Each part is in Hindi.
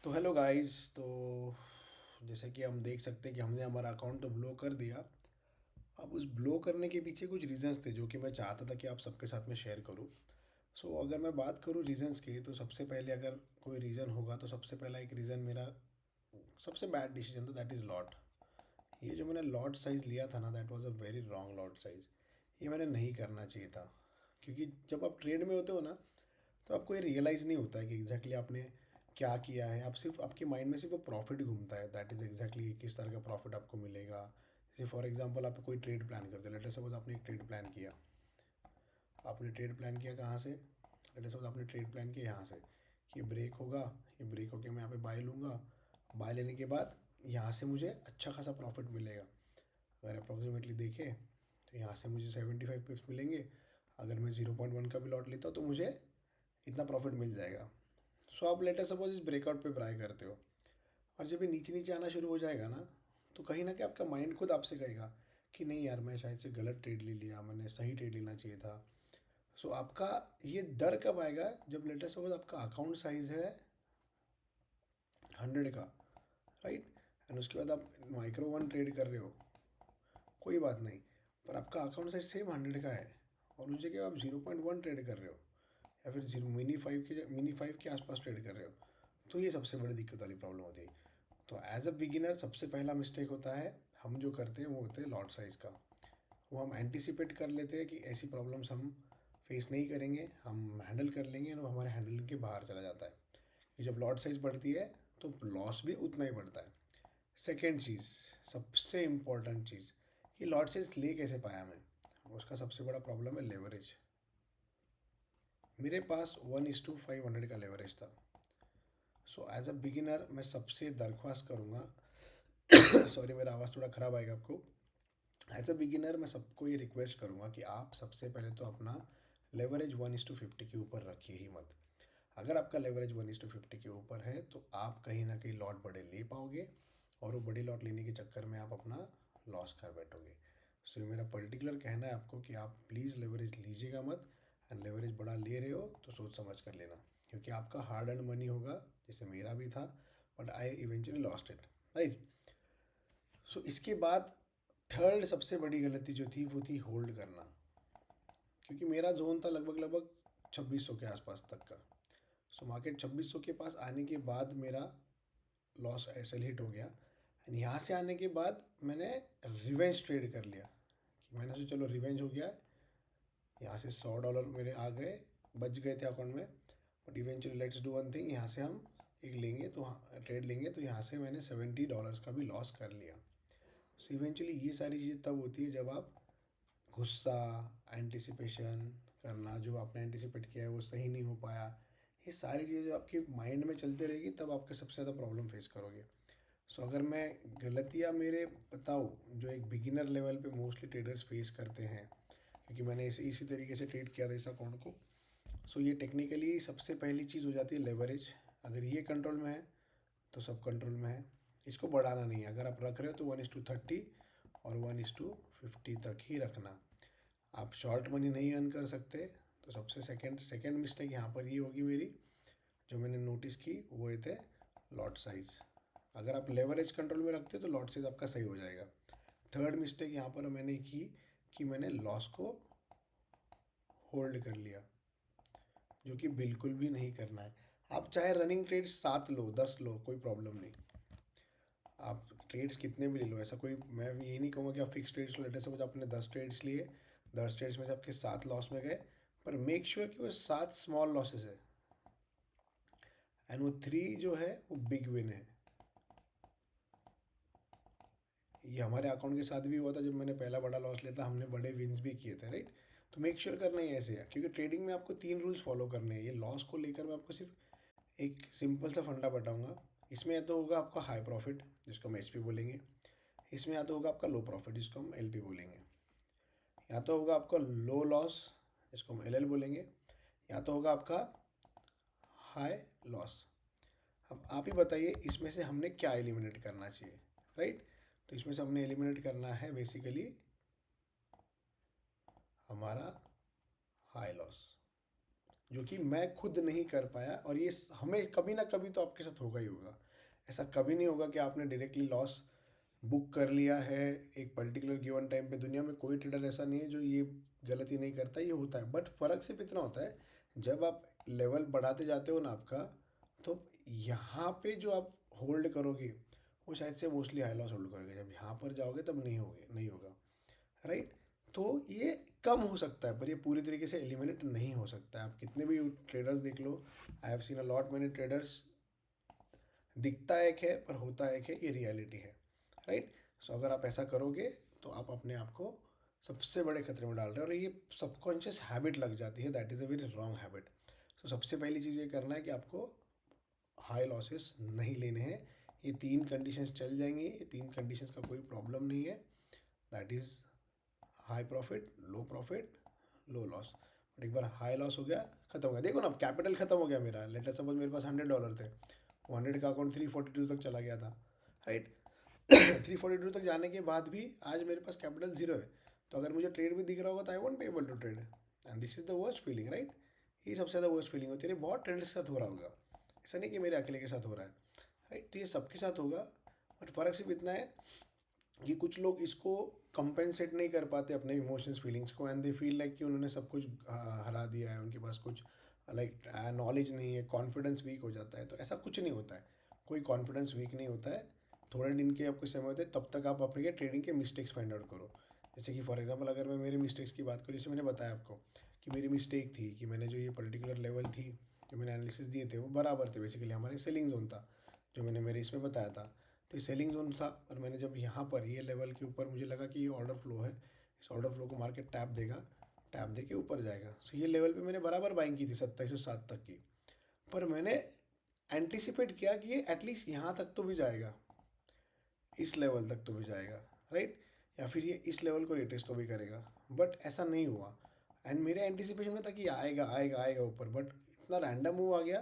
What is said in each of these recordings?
तो हेलो गाइस। तो जैसे कि हम देख सकते हैं कि हमने हमारा अकाउंट तो ब्लॉक कर दिया। अब उस ब्लॉक करने के पीछे कुछ रीजंस थे जो कि मैं चाहता था कि आप सबके साथ में शेयर करूं। अगर मैं बात करूं रीजंस की, तो सबसे पहले अगर कोई रीज़न होगा तो सबसे पहला एक रीज़न मेरा सबसे बैड डिसीजन था, दैट इज़ लॉट। ये जो मैंने लॉट साइज़ लिया था ना, that was a very wrong lot size. ये मैंने नहीं करना चाहिए था, क्योंकि जब आप ट्रेड में होते हो ना, तो आपको ये रियलाइज़ नहीं होता है कि एग्जैक्टली आपने क्या किया है। आप सिर्फ आपके माइंड में सिर्फ वो प्रॉफिट घूमता है, दैट इज़ एग्जैक्टली किस तरह का प्रॉफिट आपको मिलेगा। जैसे फॉर एग्जांपल आप कोई ट्रेड प्लान करते हो, लेट अस सपोज आपने एक ट्रेड प्लान किया। आपने ट्रेड प्लान किया कहाँ से? लेट अस सपोज आपने ट्रेड प्लान किया यहाँ से कि ये ब्रेक होगा, ये ब्रेक होके मैं यहाँ पे बाय लूँगा। बाय लेने के बाद यहाँ से मुझे अच्छा खासा प्रॉफिट मिलेगा। अगर अप्रोक्सीमेटली देखें तो यहाँ से मुझे 75 पिप्स मिलेंगे। अगर मैं 0.1 का भी लॉट लेता हूँ तो मुझे इतना प्रॉफिट मिल जाएगा। आप लेटर सपोज इस ब्रेकआउट पे बाय करते हो, और जब ये नीचे नीचे आना शुरू हो जाएगा ना, तो कहीं ना कहीं आपका माइंड खुद आपसे कहेगा कि नहीं यार, मैं शायद से गलत ट्रेड ले लिया, मैंने सही ट्रेड लेना चाहिए था। आपका ये डर कब आएगा? जब लेटर सपोज आपका अकाउंट साइज है 100 का, राइट, एंड उसके बाद आप माइक्रो वन ट्रेड कर रहे हो, कोई बात नहीं, पर आपका अकाउंट साइज सेम 100 का है, और उस जगह आप 0.1 ट्रेड कर रहे हो, या फिर जीरो मिनी फाइव के आसपास ट्रेड कर रहे हो, तो ये सबसे बड़ी दिक्कत वाली प्रॉब्लम होती है। तो एज अ बिगिनर सबसे पहला मिस्टेक होता है, हम जो करते हैं वो होते हैं लॉट साइज़ का। वो हम एंटिसिपेट कर लेते हैं कि ऐसी प्रॉब्लम्स हम फेस नहीं करेंगे, हम हैंडल कर लेंगे, और हमारे हैंडलिंग के बाहर चला जाता है। कि जब लॉट साइज़ बढ़ती है तो लॉस भी उतना ही बढ़ता है। सेकेंड चीज़, सबसे इम्पोर्टेंट चीज़, कि लॉट साइज़ ले कैसे पाया मैं? उसका सबसे बड़ा प्रॉब्लम है लेवरेज। मेरे पास 1:500 का लेवरेज था। एज अ बिगिनर मैं सबसे दरख्वास्त करूँगा सॉरी, मेरा आवाज़ थोड़ा ख़राब आएगा आपको। एज अ बिगिनर मैं सबको ये रिक्वेस्ट करूँगा कि आप सबसे पहले तो अपना लेवरेज 1:50 के ऊपर रखिए ही मत। अगर आपका लेवरेज 1:50 के ऊपर है तो आप कहीं ना कहीं लॉट बड़े ले पाओगे, और वो बड़ी लॉट लेने के चक्कर में आप अपना लॉस कर बैठोगे। ये मेरा पर्टिकुलर कहना है आपको कि आप प्लीज़ लेवरेज लीजिएगा मत। एंड लेवरेज बड़ा ले रहे हो तो सोच समझ कर लेना, क्योंकि आपका हार्ड अर्न मनी होगा, जैसे मेरा भी था, but I eventually lost it, right. इसके बाद थर्ड सबसे बड़ी गलती जो थी वो थी होल्ड करना, क्योंकि मेरा जोन था लगभग लगभग 2600 के आसपास तक का। मार्केट 2600 के पास आने के बाद मेरा लॉस ऐसे हिट हो गया, एंड यहाँ से आने के बाद मैंने रिवेंज ट्रेड कर लिया। कि मैंने सोचा चलो रिवेंज हो गया है, यहाँ से $100 मेरे आ गए, बच गए थे अकाउंट में। But eventually let's do one thing, यहाँ से हम एक लेंगे तो ट्रेड लेंगे, तो यहाँ से मैंने $70 का भी लॉस कर लिया। इवेंचुअली ये सारी चीज़ें तब होती है जब आप गुस्सा, एंटिसिपेशन करना, जो आपने एंटिसिपेट किया है वो सही नहीं हो पाया, ये सारी चीज़ें जब आपके माइंड में चलते रहेगी तब आपके सबसे ज़्यादा प्रॉब्लम फेस करोगे। अगर मैं गलतियाँ मेरे बताऊँ जो एक बिगिनर लेवल पे मोस्टली ट्रेडर्स फेस करते हैं, क्योंकि मैंने इसी तरीके से ट्रेड किया था इस अकाउंट को। ये टेक्निकली सबसे पहली चीज़ हो जाती है लेवरेज। अगर ये कंट्रोल में है तो सब कंट्रोल में है। इसको बढ़ाना नहीं है, अगर आप रख रहे हो तो 1:30 और 1:50 तक ही रखना। आप शॉर्ट मनी नहीं अर्न कर सकते। तो सबसे सेकंड मिस्टेक यहाँ पर ये होगी मेरी, जो मैंने नोटिस की, वो ये थे लॉट साइज़। अगर आप लेवरेज कंट्रोल में रखते हो तो लॉट साइज़ आपका सही हो जाएगा। थर्ड मिस्टेक यहाँ पर मैंने की कि मैंने लॉस को होल्ड कर लिया, जो कि बिल्कुल भी नहीं करना है। आप चाहे रनिंग ट्रेड्स 7 लो, 10 लो, कोई प्रॉब्लम नहीं। आप ट्रेड्स कितने भी ले लो, ऐसा कोई, मैं ये नहीं कहूँगा कि आप फिक्स ट्रेड्स लो। जैसे आपने 10 ट्रेड्स लिए, 10 ट्रेड्स में से आपके 7 लॉस में गए, पर मेक श्योर कि वो 7 स्मॉल लॉसेस है, एंड वो 3 जो है वो बिग विन है। ये हमारे अकाउंट के साथ भी हुआ था, जब मैंने पहला बड़ा लॉस लिया था, हमने बड़े विन्स भी किए थे, राइट। तो मेक श्योर करना ही ऐसे है, क्योंकि ट्रेडिंग में आपको 3 रूल्स फॉलो करने हैं। ये लॉस को लेकर मैं आपको सिर्फ एक सिंपल सा फंडा बताऊंगा। इसमें या तो होगा आपका हाई प्रॉफिट, जिसको हम एचपी बोलेंगे। इसमें या तो होगा आपका लो प्रॉफिट, जिसको हम एलपी बोलेंगे। या तो होगा आपका लो लॉस, जिसको हम एलएल बोलेंगे। या तो होगा आपका हाई लॉस। अब आप ही बताइए इसमें से हमने क्या एलिमिनेट करना चाहिए, राइट। तो इसमें से हमने एलिमिनेट करना है बेसिकली हमारा हाई लॉस, जो कि मैं खुद नहीं कर पाया, और ये हमें कभी ना कभी तो आपके साथ होगा ही होगा। ऐसा कभी नहीं होगा कि आपने डायरेक्टली लॉस बुक कर लिया है एक पर्टिकुलर गिवन टाइम पे। दुनिया में कोई ट्रेडर ऐसा नहीं है जो ये गलती नहीं करता, ये होता है। बट फ़र्क सिर्फ इतना होता है, जब आप लेवल बढ़ाते जाते हो ना आपका, तो यहाँ पे जो आप होल्ड करोगे वो शायद से मोस्टली हाई लॉस होल्ड करोगे। जब यहाँ पर जाओगे तब नहीं होगा, राइट। तो ये कम हो सकता है, पर ये पूरी तरीके से एलिमिनेट नहीं हो सकता है। आप कितने भी ट्रेडर्स देख लो, I have seen a lot many traders, दिखता एक है पर होता एक है, ये रियलिटी है, राइट। सो अगर आप ऐसा करोगे तो आप अपने आप को सबसे बड़े खतरे में डाल रहे हो, और ये सबकॉन्शियस हैबिट लग जाती है, that is a very wrong habit. So सबसे पहली चीज़ ये करना है कि आपको हाई लॉसेस नहीं लेने हैं। ये तीन कंडीशंस चल जाएंगी, ये तीन कंडीशंस का कोई प्रॉब्लम नहीं है, that is high profit low loss. But एक बार हाई लॉस हो गया, खत्म हो गया। देखो ना, कैपिटल खत्म हो गया मेरा। लेट अस सपोज मेरे पास $100 थे, वो 100 का अकाउंट 342 तक चला गया था, राइट। 342 तक जाने के बाद भी आज मेरे पास कैपिटल जीरो है। तो अगर मुझे ट्रेड भी दिख रहा होगा तो I won't be able to trade, and this is the worst feeling, right. ये सबसे ज़्यादा वर्स्ट फीलिंग होती है। बहुत ट्रेडर्स के साथ हो रहा होगा, ऐसा नहीं कि मेरे अकेले के साथ हो रहा है, राइट। तो ये सबके साथ होगा। बट फ़र्क सिर्फ इतना है कि कुछ लोग इसको कंपेंसेट नहीं कर पाते अपने इमोशंस फीलिंग्स को, एंड दे फील लाइक कि उन्होंने सब कुछ हरा दिया है, उनके पास कुछ लाइक नॉलेज नहीं है, कॉन्फिडेंस वीक हो जाता है। तो ऐसा कुछ नहीं होता है, कोई कॉन्फिडेंस वीक नहीं होता है। थोड़े दिन के आपको समय होते हैं, तब तक आप अपने ट्रेडिंग के मिस्टेक्स फाइंड आउट करो। जैसे कि फॉर एग्जांपल अगर मैं मेरे मिस्टेक्स की बात करूँ, जैसे मैंने बताया आपको कि मेरी मिस्टेक थी कि मैंने जो ये पर्टिकुलर लेवल थी, जो मैंने एनालिसिस दिए थे वो बराबर थे, बेसिकली हमारे सेलिंग जोन था जो मैंने मेरे इसमें बताया था। तो ये सेलिंग जोन था, और मैंने जब यहाँ पर ये लेवल के ऊपर मुझे लगा कि ये ऑर्डर फ्लो है, इस ऑर्डर फ्लो को मार्केट टैप देगा, टैप दे के ऊपर जाएगा। सो ये लेवल पे मैंने बराबर बाइंग की थी 2707 तक की। पर मैंने एंटिसिपेट किया कि ये एटलीस्ट यहाँ तक तो भी जाएगा, इस लेवल तक तो भी जाएगा, राइट। या फिर ये इस लेवल को रिटेस्ट तो भी करेगा। बट ऐसा नहीं हुआ, एंड मेरे एंटिसिपेशन में था कि आएगा आएगा आएगा ऊपर, बट इतना रैंडम मूव आ गया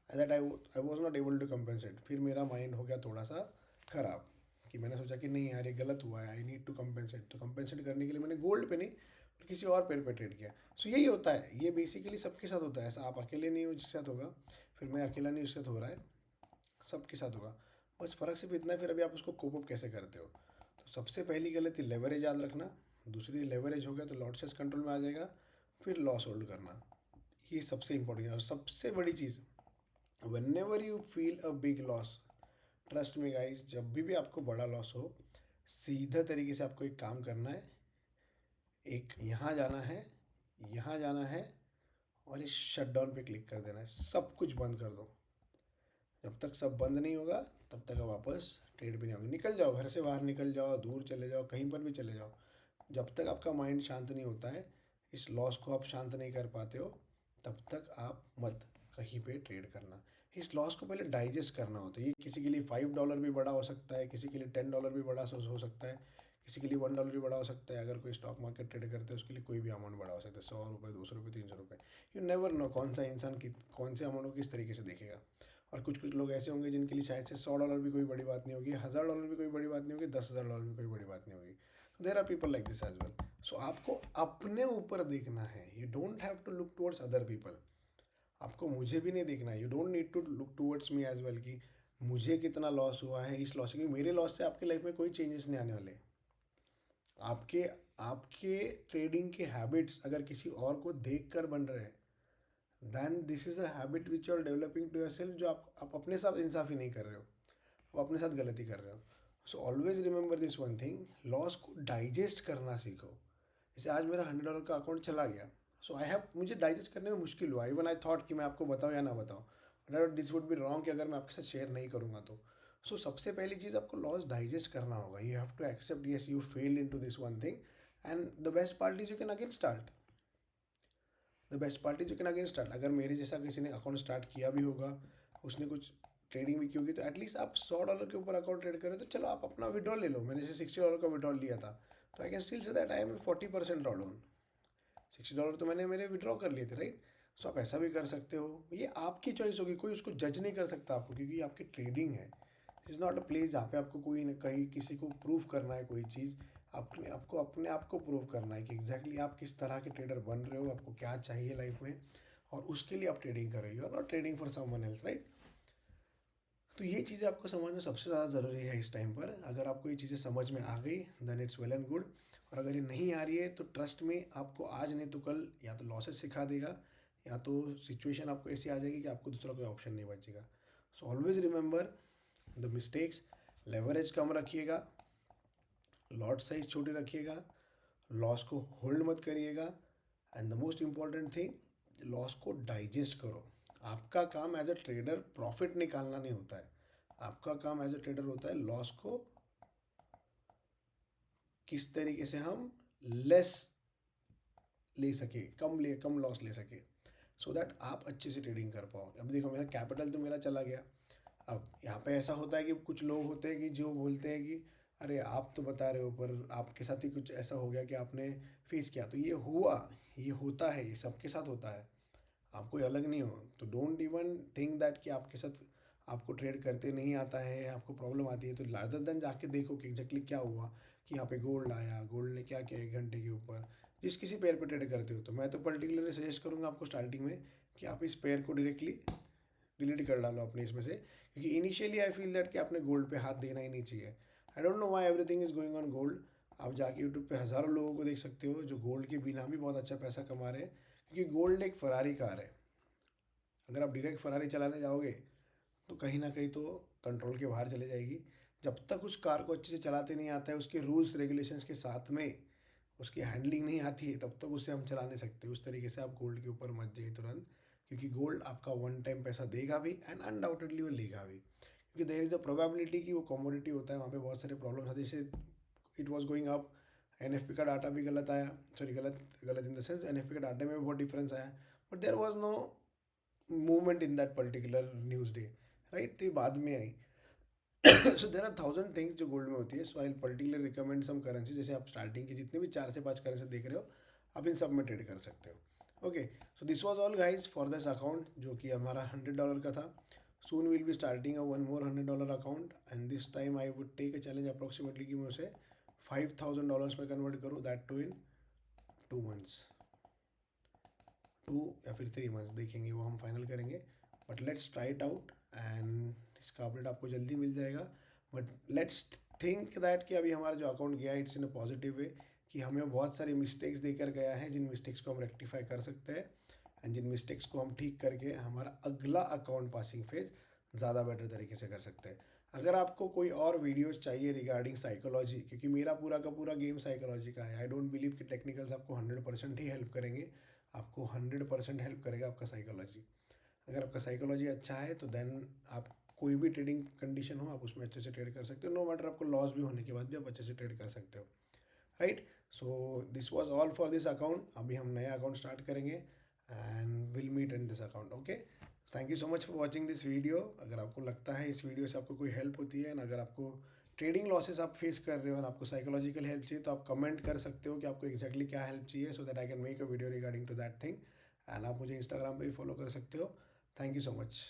that I was not able to compensate. फिर मेरा माइंड हो गया थोड़ा सा ख़राब, कि मैंने सोचा कि नहीं यार ये गलत हुआ है, आई नीड टू कंपेंसेट। तो कंपेंसेट करने के लिए मैंने गोल्ड पे नहीं और किसी और पेड़ पे ट्रेड किया। सो यही होता है, ये बेसिकली सबके साथ होता है। ऐसा आप अकेले नहीं हो जिसके साथ होगा, फिर मैं अकेला नहीं जिसके साथ हो रहा है, सबके साथ होगा। बस फ़र्क सिर्फ इतना है फिर अभी आप उसको कोप अप कैसे करते हो। तो सबसे पहली गलती लेवरेज याद रखना, दूसरी लेवरेज हो गया तो लॉसेस कंट्रोल में आ जाएगा, फिर लॉस होल्ड करना, ये सबसे इंपॉर्टेंट है। और सबसे बड़ी चीज़, whenever you feel a big loss, trust me guys, जब भी आपको बड़ा लॉस हो, सीधा तरीके से आपको एक काम करना है, एक यहाँ जाना है, यहाँ जाना है, और इस शट डाउन पे क्लिक कर देना है, सब कुछ बंद कर दो। जब तक सब बंद नहीं होगा तब तक आप वापस ट्रेड भी नहीं होगी। निकल जाओ, घर से बाहर निकल जाओ, दूर चले जाओ, कहीं पर भी चले जाओ। जब तक आपका माइंड शांत नहीं होता है, इस लॉस को आप शांत नहीं कर पाते हो, तब तक आप मत कहीं पे ट्रेड करना। इस लॉस को पहले डाइजेस्ट करना होता है। ये किसी के लिए $5 भी बड़ा हो सकता है, किसी के लिए $10 भी बड़ा हो सकता है, किसी के लिए $1 भी बड़ा हो सकता है। अगर कोई स्टॉक मार्केट ट्रेड करते हैं उसके लिए कोई भी अमाउंट बड़ा हो सकता है, ₹100, ₹200, ₹300। यू नेवर नो कौन सा इंसान कौन से अमाउंट को किस तरीके से देखेगा। और कुछ कुछ लोग ऐसे होंगे जिनके लिए शायद से $100 भी कोई बड़ी बात नहीं होगी, $1000 भी कोई बड़ी बात नहीं होगी, $10,000 भी कोई बड़ी बात नहीं होगी। There are people like this as well. So आपको अपने ऊपर देखना है, you don't have to look towards other people. आपको मुझे भी नहीं देखना है, you don't need to look towards me as well कि मुझे कितना लॉस हुआ है, इस लॉस, क्योंकि मेरे लॉस से आपकी लाइफ में कोई चेंजेस नहीं आने वाले। आपके आपके ट्रेडिंग के हैबिट्स अगर किसी और को देख कर बन रहे हैं, then this is a habit which you are developing to yourself, जो आप अपने साथ इंसाफी नहीं कर रहे हो, आप अपने साथ गलती कर रहे हो। सो always remember this one thing, loss को डाइजेस्ट करना सीखो। जैसे आज मेरा $100 का अकाउंट चला गया, सो आई हैव, मुझे डाइजेस्ट करने में मुश्किल हुआ। इवन आई थॉट कि मैं आपको बताऊँ या ना बताऊँ, but this would be wrong कि अगर मैं आपके साथ शेयर नहीं करूँगा तो। सो सबसे पहली चीज़, आपको लॉस डाइजेस्ट करना होगा। You have to accept yes you failed in to this one thing, and the best part is you can again start. The best part is you can again start. अगर मेरे जैसा किसी ने अकाउंट स्टार्ट किया भी होगा, उसने कुछ ट्रेडिंग भी की होगी, तो एटलीस्ट आप $100 के ऊपर अकाउंट ट्रेड करें तो चलो आप अपना विड्रॉल ले लो। मैंने जैसे $60 का विड्रॉल लिया था, तो I can still say that I am 40% draw down. $60 तो मैंने मेरे विड्रॉ कर लिए थे, राइट। सो आप ऐसा भी कर सकते हो, ये आपकी चॉइस होगी, कोई उसको जज नहीं कर सकता आपको, क्योंकि आपकी ट्रेडिंग है। इज़ नॉट अ प्लेस जहाँ पे आपको कोई न कहीं किसी को प्रूव करना है कोई चीज़। अपने आप को प्रूव करना है कि एग्जैक्टली आप किस तरह के ट्रेडर बन रहे हो, आपको क्या चाहिए लाइफ में, और उसके लिए आप ट्रेडिंग कर रहे हो, you are not trading for someone else, right. तो ये चीज़ें आपको समझना सबसे ज़्यादा ज़रूरी है इस टाइम पर। अगर आपको ये चीज़ें समझ में आ गई then it's well and good, और अगर ये नहीं आ रही है तो ट्रस्ट में आपको आज नहीं तो कल या तो लॉसेस सिखा देगा, या तो सिचुएशन आपको ऐसी आ जाएगी कि आपको दूसरा कोई ऑप्शन नहीं बचेगा। So always remember the mistakes, leverage कम रखिएगा, लॉट साइज छोटी रखिएगा, लॉस को होल्ड मत करिएगा, and the most important thing, loss को डाइजेस्ट करो। आपका काम एज अ ट्रेडर प्रॉफिट निकालना नहीं होता है, आपका काम एज अ ट्रेडर होता है लॉस को किस तरीके से हम लेस ले सके, कम लॉस ले सके, सो दैट आप अच्छे से ट्रेडिंग कर पाओ। अब देखो मेरा कैपिटल तो मेरा चला गया। अब यहाँ पे ऐसा होता है कि कुछ लोग होते हैं कि जो बोलते हैं कि अरे आप तो बता रहे हो पर आपके साथ ही कुछ ऐसा हो गया कि आपने फेस किया, तो ये हुआ, ये होता है, ये सबके साथ होता है, आप कोई अलग नहीं हो। तो डोंट इवन थिंक दैट कि आपके साथ, आपको ट्रेड करते नहीं आता है, आपको प्रॉब्लम आती है, तो रादर देन जाके देखो कि एग्जैक्टली क्या हुआ, कि यहाँ पे गोल्ड आया, गोल्ड ने क्या किया 1 घंटे के ऊपर। जिस किसी पेयर पे ट्रेड करते हो, तो मैं तो पर्टिकुलरली सजेस्ट करूँगा आपको स्टार्टिंग में कि आप इस पेयर को डायरेक्टली डिलीट कर डालो अपने इसमें से, क्योंकि इनिशियली आई फील दैट कि आपने गोल्ड पे हाथ देना ही नहीं चाहिए। I don't know why everything is going on gold. आप जाके यूट्यूब पे हज़ारों लोगों को देख सकते हो जो गोल्ड के बिना भी बहुत अच्छा पैसा कमा रहे हैं, क्योंकि गोल्ड एक फरारी कार है। अगर आप डायरेक्ट फरारी चलाने जाओगे तो कहीं ना कहीं तो कंट्रोल के बाहर चले जाएगी। जब तक उस कार को अच्छे से चलाते नहीं आता है, उसके रूल्स रेगुलेशंस के साथ में उसकी हैंडलिंग नहीं आती है, तब तक उसे हम चला नहीं सकते। उस तरीके से आप गोल्ड के ऊपर मत जाइए तुरंत, क्योंकि गोल्ड आपका वन टाइम पैसा देगा भी एंड अनडाउटेडली वो लेगा भी, क्योंकि देयर इज़ अ प्रोबेबिलिटी कि वो कमोडिटी होता है, वहाँ पे बहुत सारे प्रॉब्लम्स आते हैं। जैसे it was going up, NFP का डाटा भी गलत आया, सॉरी गलत गलत इन द सेंस एनएफपी के डाटा में भी बहुत डिफरेंस आया, but there was no movement in that particular news day, right. तो ये बाद में आई। So there are thousand things जो गोल्ड में होती है। So I particular recommend some currency, जैसे आप स्टार्टिंग के जितने भी 4 से 5 करेंसी देख रहे हो, आप इन सब में ट्रेड कर सकते हो। Okay, so this was all guys for this account, जो कि हमारा $100 का था। Soon will be starting a one more $100 account, and this time I would take a challenge approximately कि मैं उसे $5000 में कन्वर्ट करूँ, दैट टू इन 2 मंथ्स, 2 या फिर 3 मंथ्स, देखेंगे वो हम फाइनल करेंगे। But let's try it out, and इसका अपडेट आपको जल्दी मिल जाएगा। बट लेट्स थिंक दैट कि अभी हमारा जो अकाउंट गया it's in a positive way, कि हमें बहुत सारी मिस्टेक्स देकर गया है, जिन मिस्टेक्स को हम रेक्टिफाई कर सकते हैं, एंड जिन मिस्टेक्स को हम ठीक करके हमारा अगला अकाउंट पासिंग फेज ज़्यादा बेटर तरीके से कर सकते हैं। अगर आपको कोई और वीडियोस चाहिए रिगार्डिंग साइकोलॉजी, क्योंकि मेरा पूरा का पूरा गेम साइकोलॉजी का है, आई डोंट बिलीव कि टेक्निकल्स आपको 100% ही हेल्प करेंगे, आपको 100% हेल्प करेगा आपका साइकोलॉजी। अगर आपका साइकोलॉजी अच्छा है तो देन आप कोई भी ट्रेडिंग कंडीशन हो आप उसमें अच्छे से ट्रेड कर सकते हो, नो मैटर आपको लॉस भी होने के बाद भी आप अच्छे से ट्रेड कर सकते हो, right. So this was all for this account. अभी हम नया अकाउंट स्टार्ट करेंगे and will meet in this account. Okay, thank you so much for watching this video. अगर आपको लगता है इस वीडियो से आपको कोई हेल्प होती है, एंड अगर आपको ट्रेडिंग लॉसेस आप फेस कर रहे हो और आपको साइकोलॉजिकल हेल्प चाहिए, तो आप कमेंट कर सकते हो कि आपको एक्जैक्टली क्या हेल्प चाहिए, so that I can make a video regarding to that thing. And आप मुझे इंस्टाग्राम पे भी फॉलो कर सकते हो। Thank you so much.